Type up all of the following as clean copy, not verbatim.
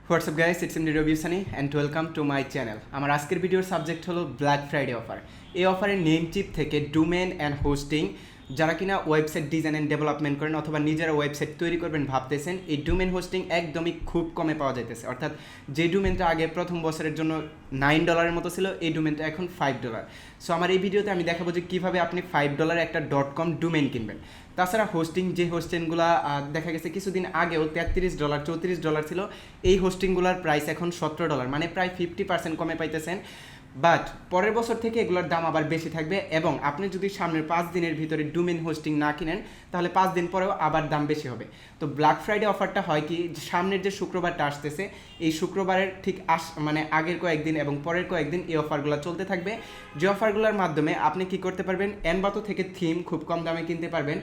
What's up guys, it's me Robius Sany and welcome to my channel. আমার আজকের ভিডিওর subject হলো black Friday offer. এই অফারে নেমচিপ থেকে ডোমেন অ্যান্ড হোস্টিং যারা কিনা ওয়েবসাইট ডিজাইন অ্যান্ড ডেভেলপমেন্ট করেন অথবা নিজেরা ওয়েবসাইট তৈরি করবেন ভাবতেছেন, এই ডোমেন হোস্টিং একদমই খুব কমে পাওয়া যাইতেছে। অর্থাৎ যে ডোমেনটা আগে প্রথম বছরের জন্য $9 মতো ছিল, এই ডোমেনটা এখন $5। সো আমার এই ভিডিওতে আমি দেখাবো যে কীভাবে আপনি $5 একটা .com ডোমেন কিনবেন। তাছাড়া হোস্টিং যে হোস্টিংগুলো দেখা গেছে কিছুদিন আগেও $33 $34 ছিল, এই হোস্টিংগুলোর প্রাইস এখন $17, মানে প্রায় 50% কমে পাইতেছেন। বাট পরের বছর থেকে এগুলোর দাম আবার বেশি থাকবে এবং আপনি যদি সামনের 5 দিনের ভিতরে ডোমেন হোস্টিং না কিনেন তাহলে 5 দিন পরেও আবার দাম বেশি হবে। তো ব্ল্যাক ফ্রাইডে অফারটা হয় কি, সামনের যে শুক্রবারটা আসতেছে এই শুক্রবারের ঠিক মানে আগের কয়েকদিন এবং পরের কয়েকদিন এই অফারগুলো চলতে থাকবে। যে অফারগুলোর মাধ্যমে আপনি কি করতে পারবেন, envato থেকে থিম খুব কম দামে কিনতে পারবেন।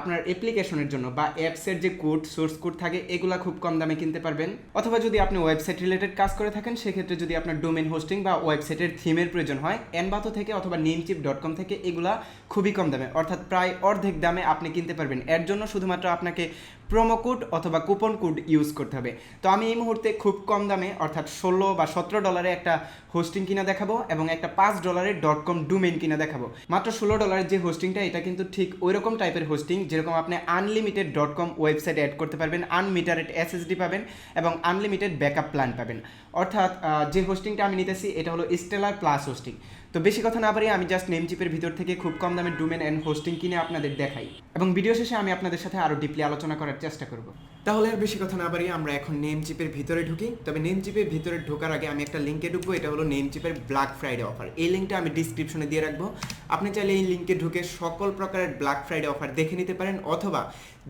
আপনার অ্যাপ্লিকেশনের জন্য বা অ্যাপসের যে কোড সোর্স কোড থাকে এগুলা খুব কম দামে কিনতে পারবেন। অথবা যদি আপনি ওয়েবসাইট রিলেটেড কাজ করে থাকেন সেক্ষেত্রে যদি আপনার ডোমেন হোস্টিং বা ওয়েবসাইটের থিমের প্রয়োজন হয় envato থেকে অথবা namecheap.com থেকে এগুলা খুবই কম দামে অর্থাৎ প্রায় অর্ধেক দামে আপনি কিনতে পারবেন। এর জন্য শুধুমাত্র আপনাকে প্রোমো কোড অথবা কুপন কোড ইউজ করতে হবে। তো আমি এই মুহূর্তে খুব কম দামে অর্থাৎ $16 বা $17 একটা হোস্টিং কিনা দেখাবো এবং একটা $5 .com ডোমেন কিনা দেখাবো। মাত্র $16 যে হোস্টিংটা এটা কিন্তু ঠিক ওই রকম টাইপের হোস্টিং যেরকম আপনি আনলিমিটেড .com ওয়েবসাইট অ্যাড করতে পারবেন, আনমিটারেড এসএসডি পাবেন এবং আনলিমিটেড ব্যাকআপ প্ল্যান পাবেন। অর্থাৎ যে হোস্টিংটা আমি নিতেছি এটা হলো স্টেলার প্লাস হোস্টিং। তো বেশি কথা না বাড়িয়ে আমি জাস্ট নেমচিপের ভিতর থেকে খুব কম দামে ডোমেন অ্যান্ড হোস্টিং কিনে আপনাদের দেখাই এবং ভিডিও শেষে আমি আপনাদের সাথে আরও ডিপলি আলোচনা করার চেষ্টা করব। তাহলে আর বেশি কথা না বাড়িয়ে আমরা এখন নেমচিপের ভিতরে ঢুকি। তবে নেমচিপের ভিতরে ঢোকার আগে আমি একটা লিঙ্কে ঢুকবো, এটা হলো নেমচিপের ব্ল্যাক ফ্রাইডে অফার। এই লিঙ্কটা আমি ডিসক্রিপশনে দিয়ে রাখবো, আপনি চাইলে এই লিঙ্কে ঢুকে সকল প্রকারের ব্ল্যাক ফ্রাইডে অফার দেখে নিতে পারেন। অথবা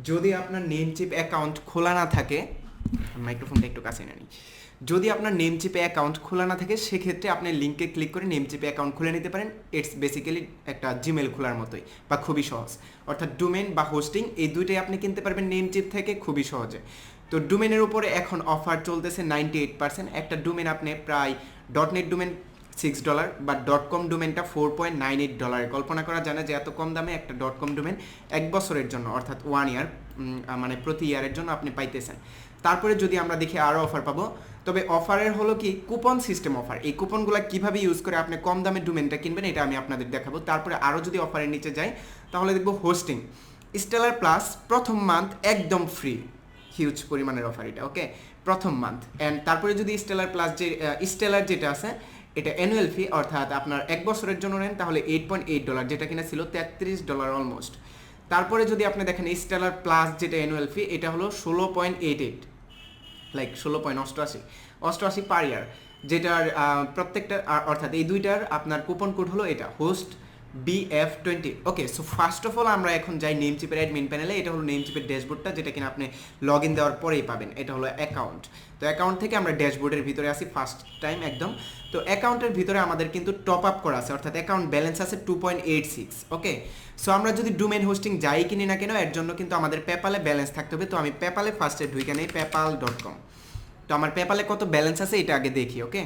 যদি আপনার নেমচিপ অ্যাকাউন্ট খোলা না থাকে, মাইক্রোফোনটা একটু কাছে না নিই, যদি আপনার নেমচিপে অ্যাকাউন্ট খোলা না থাকে সেক্ষেত্রে আপনি লিঙ্কে ক্লিক করে নেমচিপে অ্যাকাউন্ট খুলে নিতে পারেন। ইটস বেসিক্যালি একটা জিমেল খোলার মতোই বা খুবই সহজ। অর্থাৎ ডোমেন বা হোস্টিং এই দুইটাই আপনি কিনতে পারবেন নেমচিপ থেকে খুবই সহজে। তো ডোমেনের উপরে এখন অফার চলতেছে 98%। একটা ডোমেন আপনি প্রায় .net ডোমেন $6 বা .com ডোমেনটা $4.98। কল্পনা করা যায় না যে এত কম দামে একটা .com ডোমেন 1 বছরের জন্য অর্থাৎ 1 ইয়ার মানে প্রতি ইয়ারের জন্য আপনি পাইতেছেন। তারপরে যদি আমরা দেখি আরও অফার পাবো, তবে অফারের হলো কি কুপন সিস্টেম অফার। এই কুপনগুলো কীভাবে ইউজ করে আপনি কম দামে ডোমেনটা কিনবেন এটা আমি আপনাদের দেখাবো। তারপরে আরও যদি অফারের নিচে যাই তাহলে দেখবো হোস্টিং স্টেলার প্লাস প্রথম মান্থ একদম ফ্রি, হিউজ পরিমাণের অফার এটা, ওকে, প্রথম মান্থ। অ্যান্ড তারপরে যদি স্টেলার প্লাস যে স্টেলার যেটা আছে এটা অ্যানুয়াল ফি অর্থাৎ আপনার 1 বছরের জন্য নেন তাহলে $8.8 যেটা কিনা ছিল $33 অলমোস্ট। তারপরে যদি আপনি দেখেন স্টেলার প্লাস যেটা অ্যানুয়াল ফি এটা হলো 16.88 লাইক 16.88 পার ইয়ার, যেটার প্রত্যেকটা অর্থাৎ এই দুইটার আপনার কুপন কোড হলো এটা host BF20। Okay, so first of all আমরা এখন যাই নেমচিপের অ্যাডমিন প্যানেলে। এটা হলো নেমচিপের ড্যাশবোর্ডটা যেটা কিনা আপনি লগ ইন দেওয়ার পরেই পাবেন। এটা হলো অ্যাকাউন্ট। তো অ্যাকাউন্ট থেকে আমরা ড্যাশবোর্ডের ভিতরে আসি ফার্স্ট টাইম একদম। তো অ্যাকাউন্টের ভিতরে আমাদের কিন্তু টপ আপ করা আছে অর্থাৎ অ্যাকাউন্ট ব্যালেন্স আছে 2.86। ওকে, সো আমরা যদি ডোমেন হোস্টিং যাই কিনি না কেন এর জন্য কিন্তু আমাদের পেপ্যালে ব্যালেন্স থাকতে হবে। তো আমি পেপ্যালে ফার্স্টে ঢুকে নেই paypal.com। তো আমার পেপ্যালে কত ব্যালেন্স আছে এটা আগে দেখি। ওকে,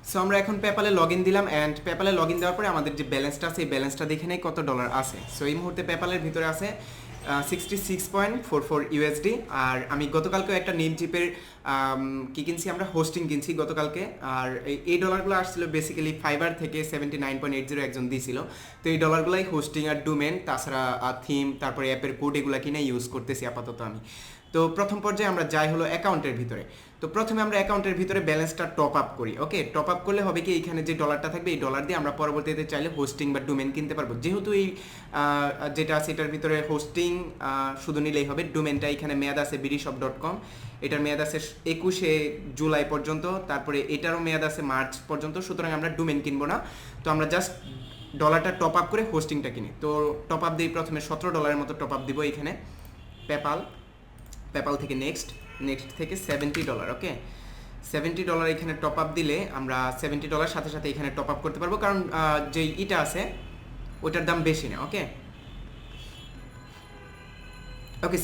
সো আমরা এখন পেপ্যালে লগ ইন দিলাম অ্যান্ড পেপ্যালে লগ ইন দেওয়ার পরে আমাদের যে ব্যালেন্সটা আছে এই ব্যালেন্সটা দেখে নেই কত ডলার আছে। সো এই মুহূর্তে পেপ্যালের ভিতরে আছে $66.44 আর আমি গতকালকেও একটা নেমচিপের কি কিনছি, আমরা হোস্টিং কিনছি গতকালকে। আর এই ডলারগুলো আসছিল বেসিক্যালি ফাইবার থেকে 79.80 একজন দিয়েছিল। তো এই ডলারগুলাই হোস্টিং আর ডোমেন তাছাড়া থিম তারপরে অ্যাপের কোড এগুলো কিনে ইউজ করতেছি আপাতত আমি। তো প্রথম পর্যায়ে আমরা যাই হলো অ্যাকাউন্টের ভিতরে। তো প্রথমে আমরা অ্যাকাউন্টের ভিতরে ব্যালেন্সটা টপ আপ করি। ওকে, টপ আপ করলে হবে কি এইখানে যে ডলারটা থাকবে এই ডলার দিয়ে আমরা পরবর্তীতে চাইলে হোস্টিং বা ডোমেন কিনতে পারবো। যেহেতু এই যেটা আছে এটার ভিতরে হোস্টিং শুধু নিলেই হবে, ডোমেনটা এখানে মেয়াদ আছে bdshop.com, এটার মেয়াদ আছে 21 জুলাই পর্যন্ত, তারপরে এটারও মেয়াদ আছে মার্চ পর্যন্ত। সুতরাং আমরা ডোমেন কিনবো না, তো আমরা জাস্ট ডলারটা টপ আপ করে হোস্টিংটা কিনি। তো টপ আপ দিই প্রথমে $17 মতো টপ আপ দিব এখানে পেপ্যাল থেকে নেক্সট থেকে $70। ওকে, $70 এখানে টপ আপ দিলে আমরা $70 সাথে সাথে এখানে টপ আপ করতে পারবো কারণ যে ইটা আছে ওটার দাম বেশি না। ওকে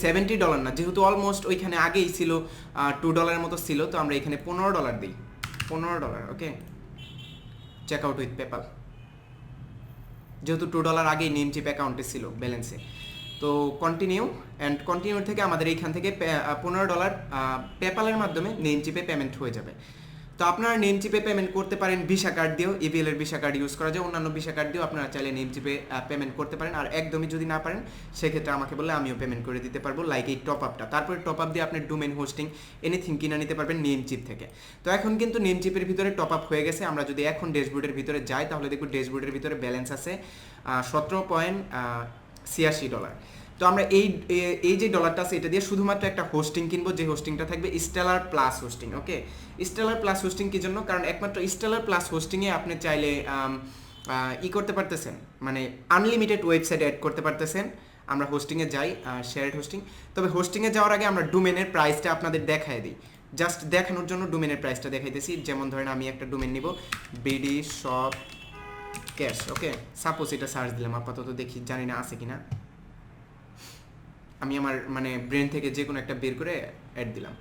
$70 না, যেহেতু অলমোস্ট ওইখানে আগেই ছিল $2 মতো ছিল, তো আমরা এখানে $15 দিই, $15। ওকে, চেক আউট উইথ পেপ্যাল, যেহেতু $2 আগেই নেমচিপ অ্যাকাউন্টে ছিল ব্যালেন্সে। তো কন্টিনিউ থেকে আমাদের এইখান থেকে $15 পেপ্যালের মাধ্যমে নেমচিপে পেমেন্ট হয়ে যাবে। তো আপনারা নেমচিপে পেমেন্ট করতে পারেন ভিসা কার্ড দিয়েও, ইবিএল এর ভিসা কার্ড ইউজ করা যায়, অন্যান্য ভিসা কার্ড দিয়েও আপনারা চাইলে নেমচিপে পেমেন্ট করতে পারেন। আর একদমই যদি না পারেন সেক্ষেত্রে আমাকে বললে আমিও পেমেন্ট করে দিতে পারবো, লাইক এই টপ আপটা। তারপরে টপ আপ দিয়ে আপনি ডোমেন হোস্টিং এনিথিং কিনে নিতে পারবেন নেমচিপ থেকে। তো এখন কিন্তু নেমচিপের ভিতরে টপ আপ হয়ে গেছে। আমরা যদি এখন ড্যাশবোর্ডের ভিতরে যাই তাহলে দেখব ড্যাশবোর্ডের ভিতরে ব্যালেন্স আছে $17.86। তো আমরা এই যে ডলারটা আছে এটা দিয়ে শুধুমাত্র একটা হোস্টিং কিনবো, যে হোস্টিংটা থাকবে স্টেলার প্লাস হোস্টিং। ওকে, স্টেলার প্লাস হোস্টিং কি জন্য? কারণ একমাত্র স্টেলার প্লাস হোস্টিংয়ে আপনি চাইলে করতে পারতেছেন, মানে আনলিমিটেড ওয়েবসাইট অ্যাড করতে পারতেছেন। আমরা হোস্টিংয়ে যাই, শেয়ারেড হোস্টিং। তবে হোস্টিংয়ে যাওয়ার আগে আমরা ডোমেনের প্রাইসটা আপনাদের দেখায় দিই, জাস্ট দেখানোর জন্য ডোমেনের প্রাইসটা দেখাইতেছি। যেমন ধরেন আমি একটা ডোমেন নিব বিডি শপ ক্যাশ। ওকে, সাপোজ এটা সার্চ দিলাম, আপাতত দেখি, জানি না আছে কিনা। আমি আমার মানে ব্রেন থেকে যে কোনো একটা বের করে অ্যাড দিলাম,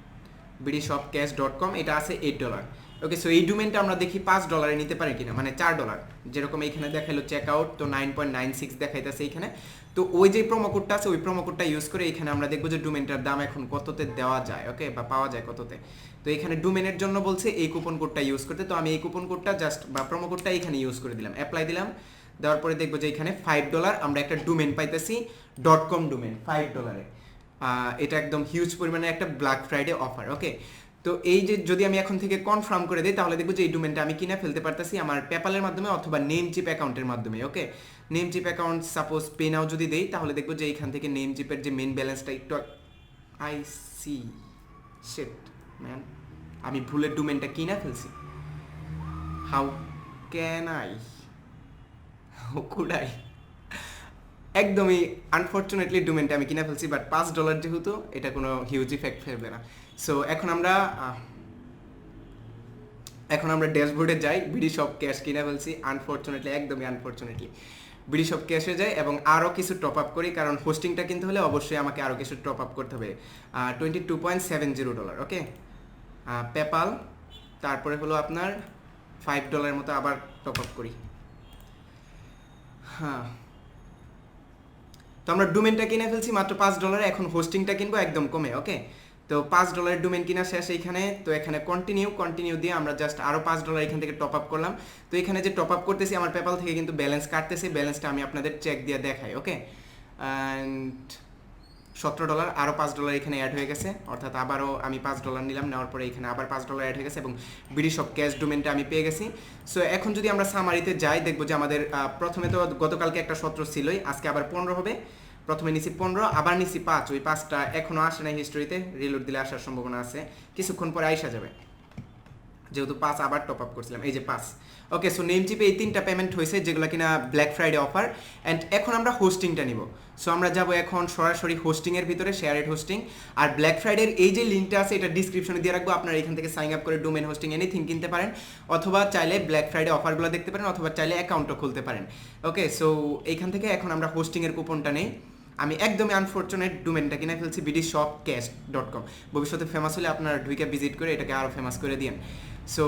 bdshopcash.com, এটা আছে $8। ওকে, সো এই ডোমেনটা আমরা দেখি $5 নিতে পারি কিনা, মানে $4। যেরকম এইখানে দেখাইলো চেক আউট, তো 9.96 দেখাইতেছে এইখানে। তো ওই যে প্রোমো কোডটা আছে ওই প্রোমো কোডটা ইউজ করে এখানে আমরা দেখবো যে ডোমেনটার দাম এখন কততে দেওয়া যায়, ওকে, বা পাওয়া যায় কততে। তো এখানে ডোমেনের জন্য বলছে এই কুপন কোডটা ইউজ করতে। তো আমি এই কুপন কোডটা জাস্ট বা প্রোমো কোডটা এখানে ইউজ করে দিলাম, অ্যাপ্লাই দিলাম। দেওয়ার পরে দেখবো যে এখানে $5 আমরা একটা ডোমেন পাইতেছি, .com ডোমেন $5। এটা একদম হিউজ পরিমাণে একটা ব্ল্যাক ফ্রাইডে অফার। ওকে, তো এই যে যদি আমি এখন থেকে কনফার্ম করে দিই তাহলে দেখবো যে এই ডোমেনটা আমি কিনে ফেলতে পারতেছি আমার পেপ্যালের মাধ্যমে অথবা নেমচিপ অ্যাকাউন্টের মাধ্যমে। Okay, Namecheap account suppose pay now যদি দেই তাহলে দেখবো যে এইখান থেকে নেমচিপের যে মেন ব্যালেন্সটা একটু আই সি শিট ম্যান, আমি ভুলের ডোমেনটা কিনে ফেলছি। How can I, how could I, একদমই আনফর্চুনেটলি ডোমেনটা আমি কিনে ফেলছি, বাট $5 যেহেতু এটা কোনো হিউজ ইফেক্ট ফেলবে না। সো এখন আমরা ড্যাশবোর্ডে যাই, বিডি শপ ক্যাশ কিনে ফেলছি আনফর্চুনেটলি, একদমই আনফর্চুনেটলি। বিডি শপ ক্যাশে যাই এবং আরও কিছু টপ আপ করি, কারণ হোস্টিংটা কিনতে হলে অবশ্যই আমাকে আরও কিছু টপ আপ করতে হবে, $22.70। ওকে, পেপাল, তারপরে হলো আপনার $5 মতো আবার টপ আপ করি। হ্যাঁ, তো আমরা ডোমেনটা কিনে ফেলছি মাত্র $5, এখন হোস্টিংটা কিনবো একদম কমে। ওকে, তো $5 ডোমেন কিনা শেষ এইখানে। তো এখানে কন্টিনিউ দিয়ে আমরা জাস্ট আরও $5 এখান থেকে টপ আপ করলাম। তো এখানে যে টপ আপ করতেছি আমার পেপাল থেকে কিন্তু ব্যালেন্স কাটতেছে, ব্যালেন্সটা আমি আপনাদের চেক দিয়ে দেখাই। ওকে, অ্যান্ড $17, আরও $5 এখানে অ্যাড হয়ে গেছে, অর্থাৎ আবারও আমি $5 নিলাম, নেওয়ার পরে এখানে আবার $5 অ্যাড হয়ে গেছে এবং বিডি শপ ক্যাশ ডোমেনটা আমি পেয়ে গেছি। সো এখন যদি আমরা সামারিতে যাই দেখবো যে আমাদের প্রথমে তো গতকালকে একটা 17 ছিলই, আজকে আবার 15 হবে। প্রথমে নিছি 15, আবার নিছি 5, ওই 5টা এখনও আসে নাই হিস্টোরিতে, রিলোড দিলে আসার সম্ভাবনা আছে, কিছুক্ষণ পরে আইসা যাবে, যেহেতু 5 আবার টপ আপ করছিলাম, এই যে 5। ওকে, সো নেমচিপে এই 3টা পেমেন্ট হয়েছে যেগুলো কিনা ব্ল্যাক ফ্রাইডে অফার। অ্যান্ড এখন আমরা হোস্টিংটা নিব। সো আমরা যাব এখন সরাসরি হোস্টিংয়ের ভিতরে, শেয়ারেড হোস্টিং। আর ব্ল্যাক ফ্রাইডের এই যে লিঙ্কটা আছে এটা ডিসক্রিপশনে দিয়ে রাখবো, আপনারা এখান থেকে সাইন আপ করে ডোমেন হোস্টিং এনিথিং কিনতে পারেন, অথবা চাইলে ব্ল্যাক ফ্রাইডে অফারগুলো দেখতে পারেন, অথবা চাইলে অ্যাকাউন্টও খুলতে পারেন। ওকে, সো এইখান থেকে এখন আমরা হোস্টিংয়ের কুপনটা নেই। আমি একদমই আনফর্চুনেট ডোমেনটা কিনে ফেলছি bdshopcash.com। ভবিষ্যতে ফেমাস হলে আপনারা ঢুকে ভিজিট করে এটাকে আরও ফেমাস করে দিন। সো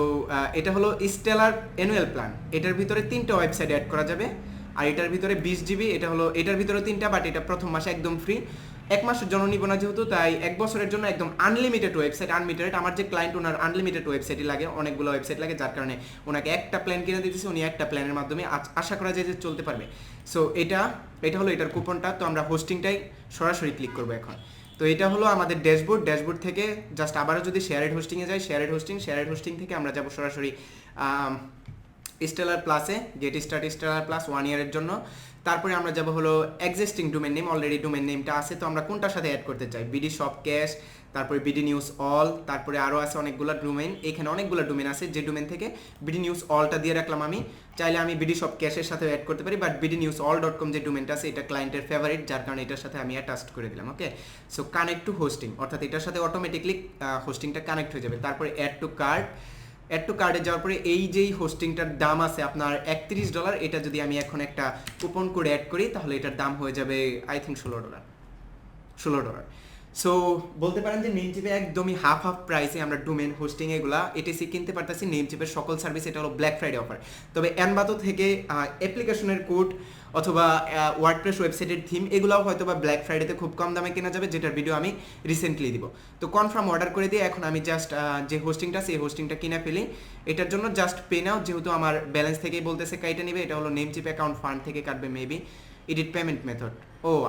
এটা হলো স্টেলার অ্যানুয়াল প্ল্যান, এটার ভিতরে 3টা ওয়েবসাইট অ্যাড করা যাবে, আর এটার ভিতরে 20 GB। এটার ভিতরে 3টা, বাট এটা প্রথম মাসে একদম ফ্রি, 1 মাসের জন্য নিব না যেহেতু, তাই 1 বছরের জন্য একদম আনলিমিটেড ওয়েবসাইট। আনলিমিটেড, আমার যে ক্লায়েন্ট ওনার আনলিমিটেড ওয়েবসাইটই লাগে, অনেকগুলো ওয়েবসাইট লাগে, যার কারণে ওনাকে একটা প্ল্যান কিনে দিতেছে, উনি একটা প্ল্যানের মাধ্যমে আশা করা যায় যে চলতে পারবে। সো এটা হলো এটার কুপনটা। তো আমরা হোস্টিংটাই সরাসরি ক্লিক করবো এখন। তো এটা হলো আমাদের ড্যাশবোর্ড থেকে জাস্ট আবারও যদি শেয়ারেড হোস্টিংয়ে যাই, শেয়ারেড হোস্টিং থেকে আমরা যাব সরাসরি স্টেলার প্লাসে, গেট স্টার্ট স্টেলার প্লাস 1 ইয়ারের জন্য। তারপরে আমরা যাব হলো existing domain name, already domain নেমটা আছে, তো আমরা কোনটার সাথে অ্যাড করতে চাই, বিডি শপ ক্যাশ, তারপরে বিডি নিউজ অল, তারপরে আরও আছে অনেকগুলো ডোমেন, এখানে অনেকগুলো ডোমেন আছে, যে ডোমেন থেকে বিডি নিউজ অলটা দিয়ে রাখলাম আমি। চাইলে আমি বিডি শপ ক্যাশের সাথে অ্যাড করতে পারি, বাট বিডি নিউজ all.com যে ডোমেনটা আছে এটা ক্লায়েন্টের ফেভারিট, যার কারণে এটার সাথে আমি অ্যাটাচ করে দিলাম। ওকে, সো কানেক্ট টু হোস্টিং, অর্থাৎ এটার সাথে অটোমেটিকলি হোস্টিংটা কানেক্ট হয়ে যাবে। তারপরে অ্যাড টু কার্ডে যাওয়ার পরে এই যেই হোস্টিংটার দাম আছে আপনার $31, এটা যদি আমি এখন একটা কুপন কোড অ্যাড করি তাহলে এটার দাম হয়ে যাবে আই থিঙ্ক $16। সো বলতে পারেন যে নেমচিপে একদমই হাফ প্রাইসে আমরা ডোমেন হোস্টিং এগুলা এটিসি কিনতে পারতেছি। নেমচিপের সকল সার্ভিস, এটা হলো ব্ল্যাক ফ্রাইডে অফার। তবে এনভাতো থেকে অ্যাপ্লিকেশনের কোড অথবা ওয়ার্ডপ্রেস ওয়েবসাইটের থিম এগুলোও হয়তো বা ব্ল্যাক ফ্রাইডেতে খুব কম দামে কেনা যাবে, যেটার ভিডিও আমি রিসেন্টলি দিব। তো কনফার্ম অর্ডার করে দিয়ে এখন আমি জাস্ট যে হোস্টিংটা সেই হোস্টিংটা কিনে ফেলি। এটার জন্য জাস্ট পে নাও, যেহেতু আমার ব্যালেন্স থেকেই বলতেছে কাইটা নিবে। এটা হলো নেমচিপ অ্যাকাউন্ট ফান্ড থেকে কাটবে মেবি। এডিট পেমেন্ট মেথড,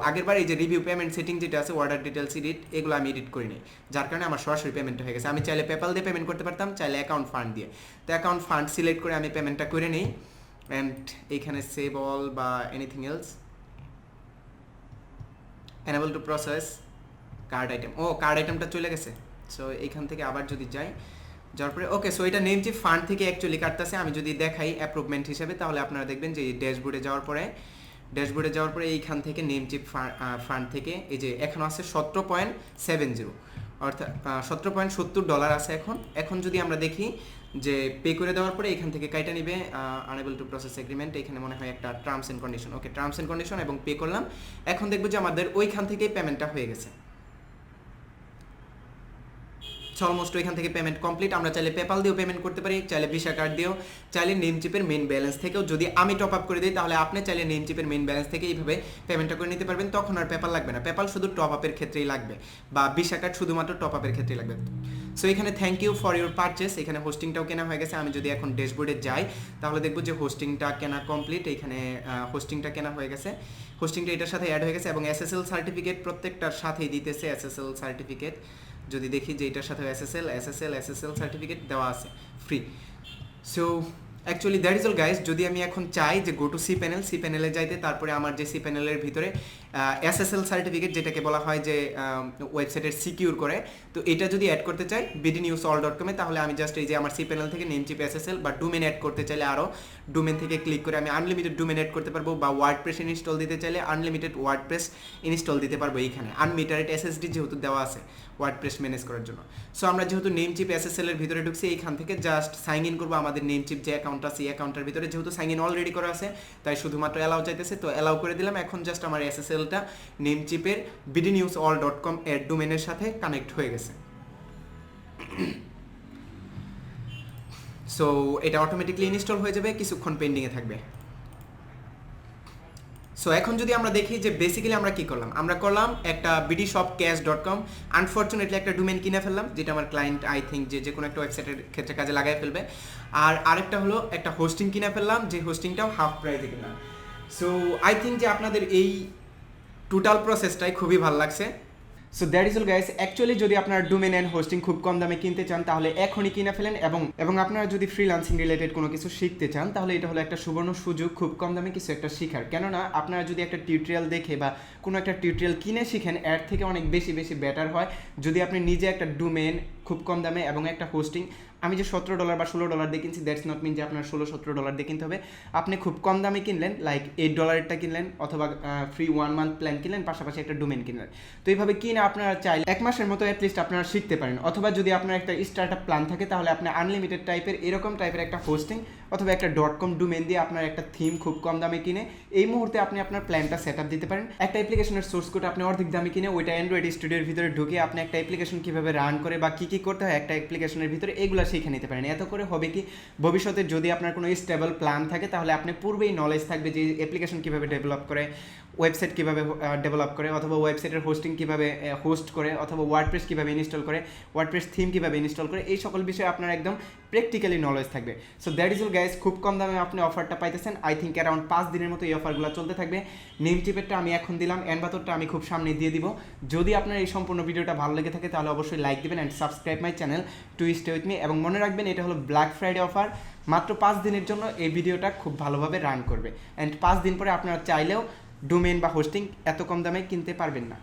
আগের বার এই যে রিভিউ পেমেন্ট সেটিং যেটা আছে, অর্ডার ডিটেলস এডিট, এগুলো আমি এডিট করিনি, যার কারণে আমার সরাসরি পেমেন্ট হয়ে গেছে। আমি চাইলে পেপাল দিয়ে পেমেন্ট করতে পারতাম, চাইলে অ্যাকাউন্ট ফান্ড দিয়ে। তো অ্যাকাউন্ট ফান্ড সিলেক্ট করে আমি পেমেন্টটা করে নিই। অ্যান্ড এইখানে সেভ অল বা anything else, enable to process card item. Card আইটেমটা চলে গেছে। সো এইখান থেকে আবার যদি যাওয়ার পরে ওকে, সো এটা নেমচিপ ফান্ড থেকে অ্যাকচুয়ালি কাটতেছে। আমি যদি দেখাই অ্যাপ্রুভমেন্ট হিসেবে, তাহলে আপনারা দেখবেন যে এই ড্যাশবোর্ডে যাওয়ার পরে এইখান থেকে নেমচিপ ফান্ড থেকে এই যে এখন আছে 17.70, অর্থাৎ $17.70 আছে এখন যদি আমরা দেখি যে পে করে দেওয়ার পরে এখান থেকে কাইটা নিবে আনএবল টু প্রসেস এগ্রিমেন্ট, এখানে মনে হয় একটা terms and condition. Okay, terms and condition এবং পে করলাম। এখন দেখবো যে আমাদের ওইখান থেকে পেমেন্টটা হয়ে গেছে। অলমোস্ট ওইখান থেকে পেমেন্ট কমপ্লিট। আমরা চাইলে পেপাল দিয়েও পেমেন্ট করতে পারি, চাইলে ভিসা কার্ড দিয়েও, চাইলে নেমচিপের মেইন ব্যালেন্স থেকেও। যদি আমি টপ আপ করে দিই তাহলে আপনি চাইলে নেমচিপের মেইন ব্যালেন্স থেকে এইভাবে পেমেন্টটা করে নিতে পারবেন। তখন আর পেপাল লাগবে না, পেপাল শুধু টপ আপের ক্ষেত্রেই লাগবে, বা ভিসা কার্ড শুধুমাত্র টপ আপের ক্ষেত্রেই লাগবে। সো এখানে thank you for your purchase, এখানে হোস্টিংটাও কেনা হয়ে গেছে। আমি যদি এখন ড্যাশবোর্ডে যাই তাহলে দেখবো যে হোস্টিংটা কেনা কমপ্লিট। এখানে হোস্টিংটা কেনা হয়ে গেছে, হোস্টিংটা এটার সাথে অ্যাড হয়ে গেছে এবং এসএসএল সার্টিফিকেট প্রত্যেকটার সাথেই দিতেছে এসএসএল সার্টিফিকেট। যদি দেখি যে এটার সাথে এসএসএল সার্টিফিকেট দেওয়া আছে free. So actually that is all guys. যদি আমি এখন চাই যে গো টু সি প্যানেলে যাইতে, তারপরে আমার যে সি প্যানেলের ভিতরে এসএসএল সার্টিফিকেট যেটাকে বলা হয় যে ওয়েবসাইটের সিকিউর করে, তো এটা যদি অ্যাড করতে চাই bdnewsall.com এ, তাহলে আমি জাস্ট এই যে আমার সি প্যানেল থেকে নেমচিপ এসএসএল বা ডোমেন অ্যাড করতে চাইলে আরও ডোমেন থেকে ক্লিক করে আমি আনলিমিটেড ডোমেন অ্যাড করতে পারবো, বা ওয়ার্ডপ্রেস ইনস্টল দিতে চাইলে আনলিমিটেড ওয়ার্ডপ্রেস ইনস্টল দিতে পারবো। এইখানে আনমিটারেড এসএসডি যেহেতু দেওয়া আছে ওয়ার্ডপ্রেস ম্যানেজ করার জন্য। সো আমরা যেহেতু নেমচিপ এসএসএল এর ভিতরে ঢুকছি, এইখান থেকে জাস্ট সাইন ইন করবো আমাদের নেমচিপ যে অ্যাকাউন্ট আছে, এই অ্যাকাউন্টের ভিতরে যেহেতু সাইন ইন অলরেডি করা আছে, তাই শুধুমাত্র অ্যালাউ চাইতেছে, তো অ্যালাউ করে দিলাম। এখন জাস্ট আমার এসএসএলটা নেমচিপের bdnewsall.com এর ডোমেনের সাথে কানেক্ট হয়ে গেছে। সো এটা অটোমেটিকলি ইনস্টল হয়ে যাবে, কিছুক্ষণ পেন্ডিংয়ে থাকবে। সো এখন যদি আমরা দেখি যে বেসিক্যালি আমরা কি করলাম, আমরা করলাম একটা bdshopcash.com, আনফর্চুনেটলি একটা ডোমেন কিনে ফেললাম, যেটা আমার ক্লায়েন্ট আই থিঙ্ক যে কোনো একটা ওয়েবসাইটের ক্ষেত্রে কাজে লাগাই ফেলবে। আর আরেকটা হলো একটা হোস্টিং কিনে ফেললাম, যে হোস্টিংটাও হাফ প্রাইসে কিনলাম। সো আই থিঙ্ক যে আপনাদের এই টোটাল প্রসেসটাই খুবই ভালো লাগছে। So that is all guys. Actually যদি আপনার ডোমেন অ্যান্ড হোস্টিং খুব কম দামে কিনতে চান তাহলে এখনই কিনে ফেলেন, এবং আপনারা যদি ফ্রিল্যান্সিং রিলেটেড কোনো কিছু শিখতে চান তাহলে এটা হলো একটা সুবর্ণ সুযোগ খুব কম দামে কিছু একটা শেখার। কেননা আপনারা যদি একটা টিউটোরিয়াল দেখে বা কোনো একটা টিউটোরিয়াল কিনে শিখেন, এর থেকে অনেক বেশি বেটার হয় যদি আপনি নিজে একটা ডোমেন খুব কম দামে এবং একটা হোস্টিং, আমি যে $17 বা $16 দিয়ে কিনছি, দ্যাটস নট মিন যে আপনার $16-17 দিয়ে কিনতে হবে। আপনি খুব কম দামে কিনলেন, লাইক $8 কিনলেন, অথবা ফ্রি 1 মান্থ প্ল্যান কিনলেন, পাশাপাশি একটা ডোমেন কিনলেন। তো এইভাবে কিনে আপনারা চাইলে 1 মাসের মতো অ্যাটলিস্ট আপনারা শিখতে পারেন। অথবা যদি আপনার একটা স্টার্টআপ প্ল্যান থাকে তাহলে আপনি আনলিমিটেড এরকম টাইপের একটা হোস্টিং অথবা একটা .com ডোমেন দিয়ে আপনার একটা থিম খুব কম দামে কিনে এই মুহূর্তে আপনি আপনার প্ল্যানটা সেট আপ দিতে পারেন। একটা অ্যাপ্লিকেশনের সোর্স কোড আপনি অর্ধেক দামে কিনে ওইটা অ্যান্ড্রয়েড স্টুডিওর ভিতরে ঢুকে আপনি একটা অ্যাপ্লিকেশন কীভাবে রান করে বা কী করতে হয় একটা অ্যাপ্লিকেশনের ভিতরে, এগুলো শিখে নিতে পারেন। এত করে হবে কি, ভবিষ্যতে যদি আপনার কোনো স্টেবল প্ল্যান থাকে তাহলে আপনি পূর্বেই নলেজ থাকবে যে অ্যাপ্লিকেশন কীভাবে ডেভেলপ করে, ওয়েবসাইট কীভাবে ডেভেলপ করে, অথবা ওয়েবসাইটের হোস্টিং কীভাবে হোস্ট করে, অথবা ওয়ার্ডপ্রেস কীভাবে ইনস্টল করে, ওয়ার্ডপ্রেস থিম কীভাবে ইনস্টল করে, এই সকল বিষয়ে আপনার একদম প্র্যাকটিক্যালি নলেজ থাকবে। So that is all guys. খুব কম দামে আপনি অফারটা পাইতেছেন। আই থিঙ্ক অ্যারাউন্ড 5 দিনের মতো এই অফারগুলো চলতে থাকবে। নেমচিপেরটা আমি এখন দিলাম, এনভাতোরটা আমি খুব সামনে দিয়ে দিব। যদি আপনার এই সম্পূর্ণ ভিডিওটা ভালো লেগে থাকে তাহলে অবশ্যই লাইক দিবেন and subscribe my channel to stay with me. এবং মনে রাখবেন এটা হলো ব্ল্যাক ফ্রাইডে অফার, মাত্র 5 দিনের জন্য এই ভিডিওটা খুব ভালোভাবে রান করবে। অ্যান্ড 5 দিন পরে আপনারা চাইলেও ডোমেন বা হোস্টিং এত কম দামে কিনতে পারবেন না।